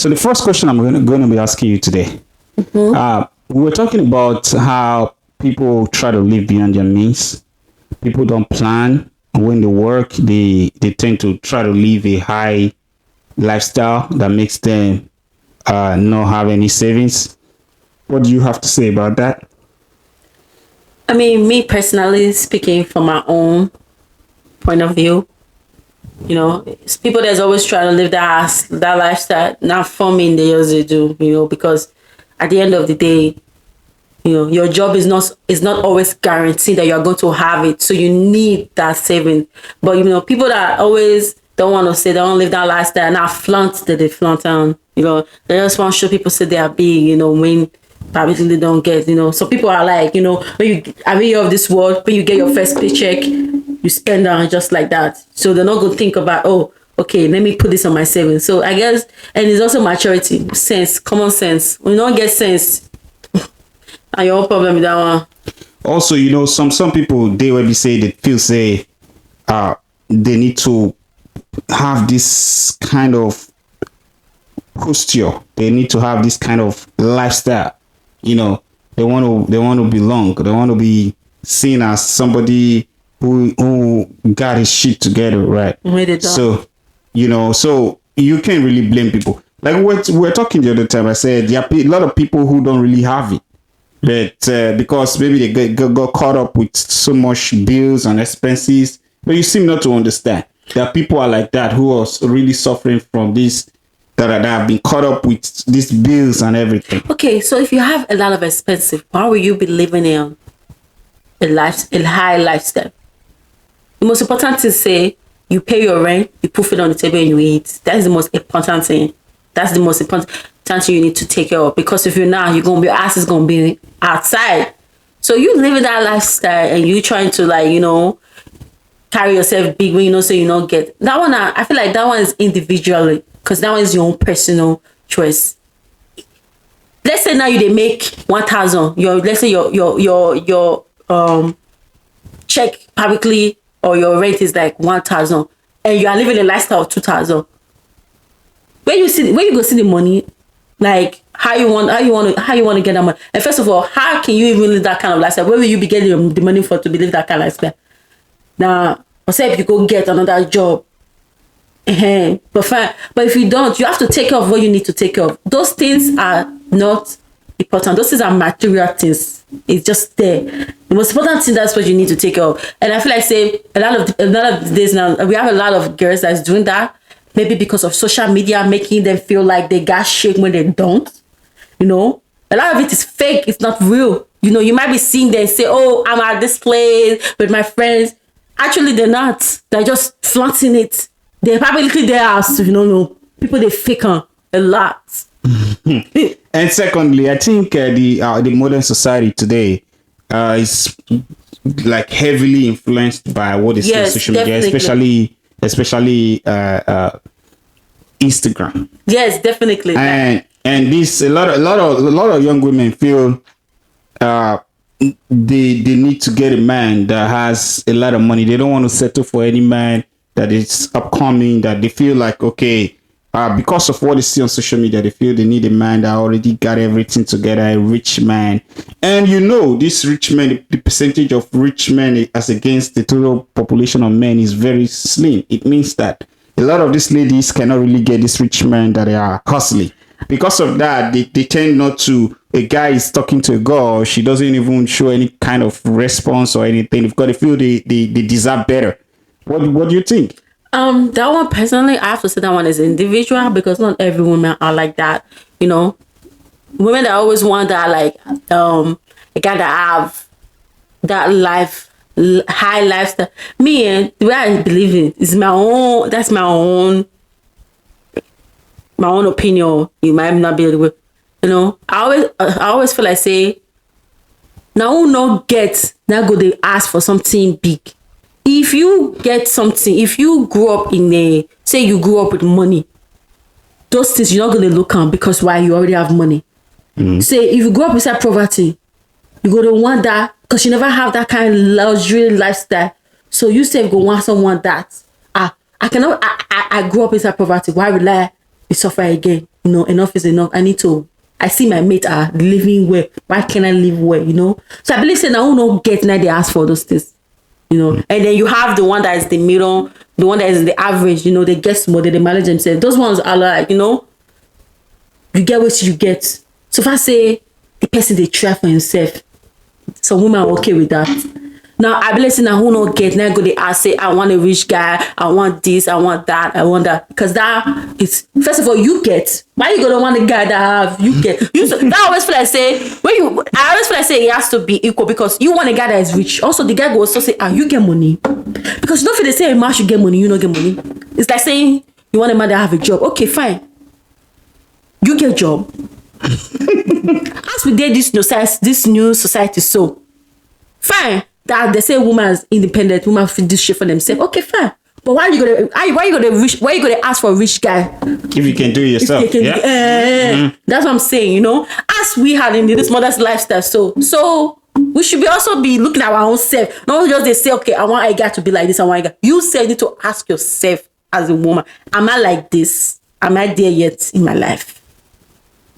So the first question I'm going to be asking you today, we were talking about how people try to live beyond their means. People don't plan. When they work, they tend to try to live a high lifestyle that makes them not have any savings. What do you have to say about that? I mean, me personally speaking from my own point of view, it's people that's always trying to live that lifestyle, not for me, they usually do, because at the end of the day, your job is not always guaranteed that you're going to have it. So you need that saving. But people that always don't want to say they don't live that lifestyle, now flaunt that they flaunt on, they just want to show people say they are big, when probably they don't get, so people are like, when you are you of this world, when you get your first paycheck, you spend on just like that. So they're not going to think about, oh, okay, let me put this on my savings. So I guess, and it's also maturity, sense, common sense. When you don't get sense, and your own problem with that one. Also, some people, they will be say they feel say they need to have this kind of posture. They need to have this kind of lifestyle. They want to belong. They want to be seen as somebody who got his shit together, right? So, so you can't really blame people. Like we're talking the other time, I said there are a lot of people who don't really have it. But because maybe they got caught up with so much bills and expenses, but you seem not to understand that people are like that who are really suffering from this, that have been caught up with these bills and everything. Okay, so if you have a lot of expensive, why will you be living in a high lifestyle? The most important thing is say you pay your rent, you put food on the table and you eat. That is the most important thing. That's the most important thing you need to take care of, because if you're not, your ass is gonna be outside. So you living that lifestyle and you trying to carry yourself big when so you don't get that one. I feel like that one is individually, because that one is your own personal choice. Let's say now you they make 1,000. Let's say your check publicly or your rent is like 1,000, and you are living a lifestyle of 2,000. When you go see the money, like how you want to get that money. And first of all, how can you even live that kind of lifestyle? Where will you be getting the money for to live that kind of lifestyle? Now, say if you go get another job, but fine. But if you don't, you have to take care of what you need to take care of. Those things are not important. Those things are material things. It's just there. The most important thing, that's what you need to take care of. And I feel like say a lot of days now we have a lot of girls that's doing that. Maybe because of social media making them feel like they got shit when they don't. A lot of it is fake. It's not real. You might be seeing them say, oh, I'm at this place with my friends. Actually, they're not. They're just flaunting it. They're publicly their house. No. People, they fake on a lot. And secondly, I think the modern society today is like heavily influenced by what is on social media, especially Instagram. Yes, definitely. And this a lot of young women feel they need to get a man that has a lot of money. They don't want to settle for any man that is upcoming, that they feel like, okay, because of what they see on social media, they feel they need a man that already got everything together, a rich man. And this rich man, the percentage of rich men as against the total population of men is very slim. It means that a lot of these ladies cannot really get this rich man that they are costly. Because of that, they tend not to, a guy is talking to a girl, she doesn't even show any kind of response or anything, because they feel they deserve better. What do you think? That one personally, I have to say that one is individual, because not every woman are like that. Women that always want that, like a guy that have that high lifestyle. Me, and the way I believe it is my own. That's my own opinion. You might not be able to, I always feel like say, now who not get now go they ask for something big. If you get something, if you grew up you grew up with money, those things you're not going to look on, because why? You already have money. Say if you grew up inside poverty, you go to want that because you never have that kind of luxury lifestyle. So you say go want someone that I grew up inside poverty. Why will I suffer again? enough is enough. I see my mate are living well. Why can't I live well? So I believe saying I will not get now they ask for those things. And then you have the one that is the middle, the one that is the average, they get small, they manage themselves. Those ones are like, you get what you get. So if I say the person they try for himself, some women are okay with that. Now I believe saying I who not get, now go they ask say I want a rich guy, I want this, I want that, I want that. Because that is first of all you get. Why you gonna want a guy that have you get? That always feel like say I always feel like say it has to be equal because you want a guy that is rich. Also the guy go also say you get money. Because you don't feel they say a man should get money, you don't get money. It's like saying you want a man that have a job. Okay, fine. You get a job. As we did this new society, so fine. That they say woman is independent, woman fit this shit for themselves. Okay, fine. But why you gonna ask for a rich guy? If you can do it yourself. That's what I'm saying, As we had in this mother's lifestyle, so we should also be looking at our own self. Not just they say, okay, I want a guy to be like this, I want a guy. You need to ask yourself as a woman, am I like this? Am I there yet in my life?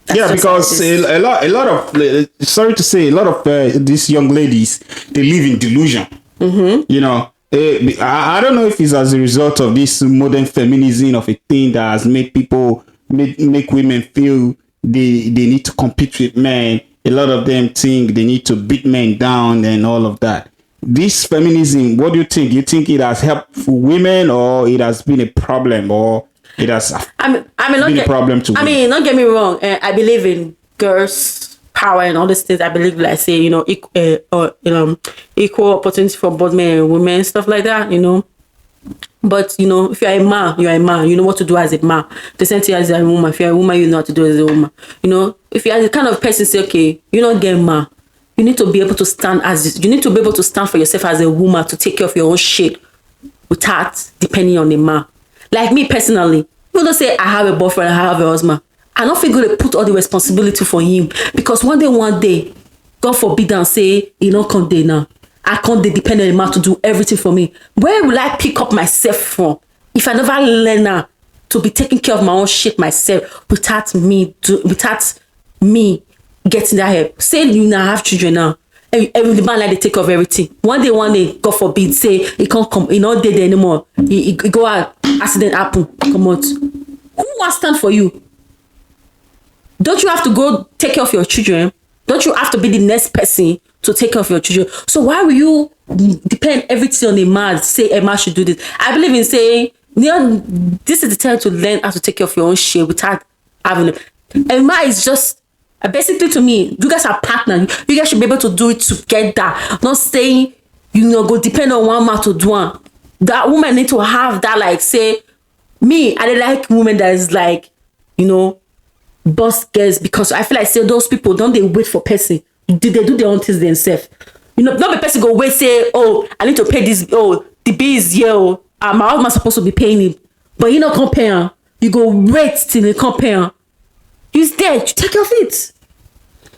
That's because a lot of sorry to say, a lot of these young ladies, they live in delusion. I don't know if it's as a result of this modern feminism of a thing that has made people make women feel they need to compete with men. A lot of them think they need to beat men down and all of that. This feminism, what do you think? You think it has helped women, or it has been a problem, or it has been a problem to women? Don't get me wrong. I believe in girls' power and all these things. I believe, like say, equal opportunity for both men and women, stuff like that. But if you're a man, you're a man. You know what to do as a man. The same thing as a woman. If you're a woman, you know what to do as a woman. If you're the kind of person say, okay, you don't get man. You need to be able to stand for yourself as a woman to take care of your own shit without depending on a man. Like me personally, you don't say I have a boyfriend, I have a husband. I don't feel good to put all the responsibility for him because one day, God forbid and say he don't come there now. I can't depend on a man to do everything for me. Where will I pick up myself from if I never learn now to be taking care of my own shit myself without me getting that help? Say you now have children now. Every man like they take care of everything. One day, God forbid, say he can't come, he not there anymore. He go out, accident happen, come out. Who will stand for you? Don't you have to go take care of your children? Don't you have to be the next person to take care of your children? So why will you depend everything on a man? Say a man should do this. I believe in saying, this is the time to learn how to take care of your own shit without having it. A man is just basically, to me, you guys are partners. You guys should be able to do it together. Not saying go depend on one man to do one. That woman need to have that, like, say, me, I like women that is like, boss girls, because I feel like say those people don't they wait for person. They do their own things themselves. Not the person go wait, say, oh, I need to pay this, oh, the bill is here, oh, my husband supposed to be paying him. But you not compare. You go wait till they compare. He's dead. You take care of it.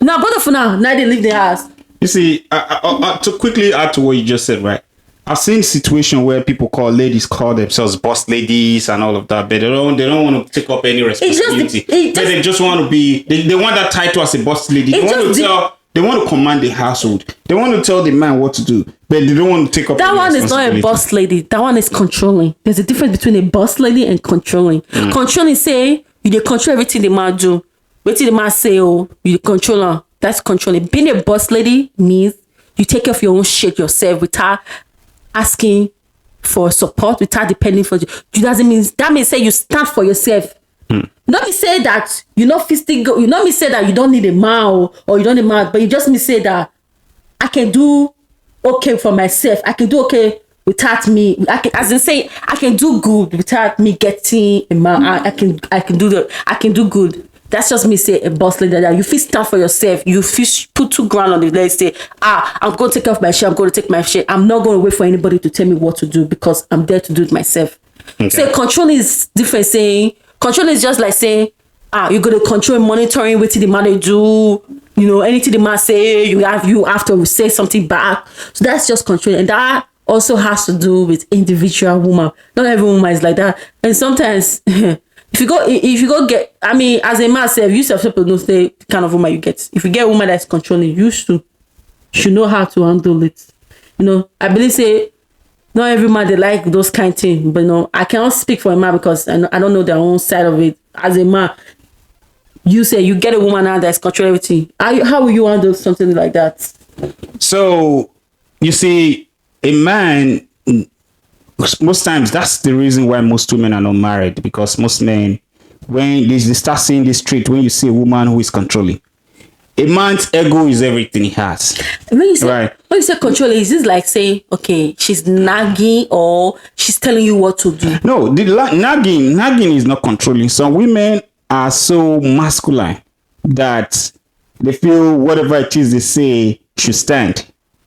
Now, both of now they leave the house. You see, to quickly add to what you just said, right? I've seen situations where people call themselves boss ladies and all of that, but they don't want to take up any responsibility. They just want to be. They want that title as a boss lady. They want to command the household. They want to tell the man what to do, but they don't want to take up. That one is not a boss lady. That one is controlling. There's a difference between a boss lady and controlling. Controlling say you control everything the man do. Waiting the man say, oh, you control her. That's controlling. Being a boss lady means you take care of your own shit yourself without asking for support, without depending for you. That means say you stand for yourself. Not me say that you're not fisting. You not me say that you don't need a man or you don't need a man, but you just me say that I can do okay for myself. I can do okay without me. I can do good without me getting a man. I can do good. That's just me say a boss lady that you feel stand for yourself. You feel put 2 grand on the leg. Say, I'm going to take off my shit. I'm going to take my shit. I'm not going to wait for anybody to tell me what to do because I'm there to do it myself. Okay. So control is different. Saying control is just like saying, you're going to control monitoring what the man they do. Anything the man say, you have to say something back. So that's just control, and that also has to do with individual woman. Not every woman is like that, and sometimes. if you go get, I mean, as a man, self, you self know say the kind of woman you get. If you get a woman that's controlling, you should know how to handle it. You know, I believe say not every man they like those kind of things, but I cannot speak for a man because I don't know their own side of it. As a man, you say you get a woman now that's control everything. How will you handle something like that? So you see, a man, most times that's the reason why most women are not married, because most men, when they start seeing this trait, when you see a woman who is controlling, a man's ego is everything he has. When you say control, is this like saying, okay, she's nagging or she's telling you what to do? No, the nagging is not controlling. Some women are so masculine that they feel whatever it is they say should stand.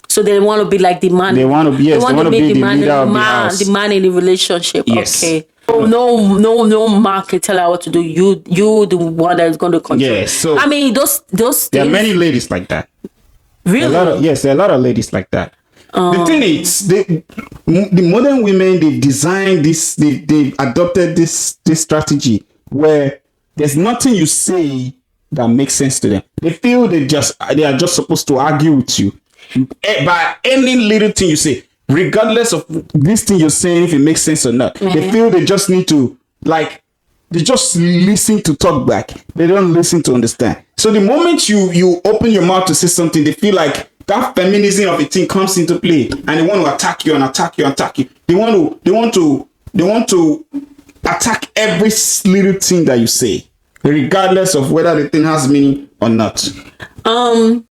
So they want to be like the man. They want to be, yes, they want to be the leader of the house. The man in the relationship. Yes. Okay. No man can tell her what to do. You the one that is going to control. Yes. So I mean, those there are many ladies like that. Really? There are a lot of ladies like that. The thing is, the modern women, they've designed this, they've adopted this strategy where there's nothing you say that makes sense to them. They feel they are just supposed to argue with you by any little thing you say, regardless of this thing you're saying, if it makes sense or not. Mm-hmm. They feel they just need to, like, they just listen to talk back. They don't listen to understand. So the moment you open your mouth to say something, they feel like that feminism of a thing comes into play, and they want to attack you and attack you and attack you. They want to attack every little thing that you say, regardless of whether the thing has meaning or not.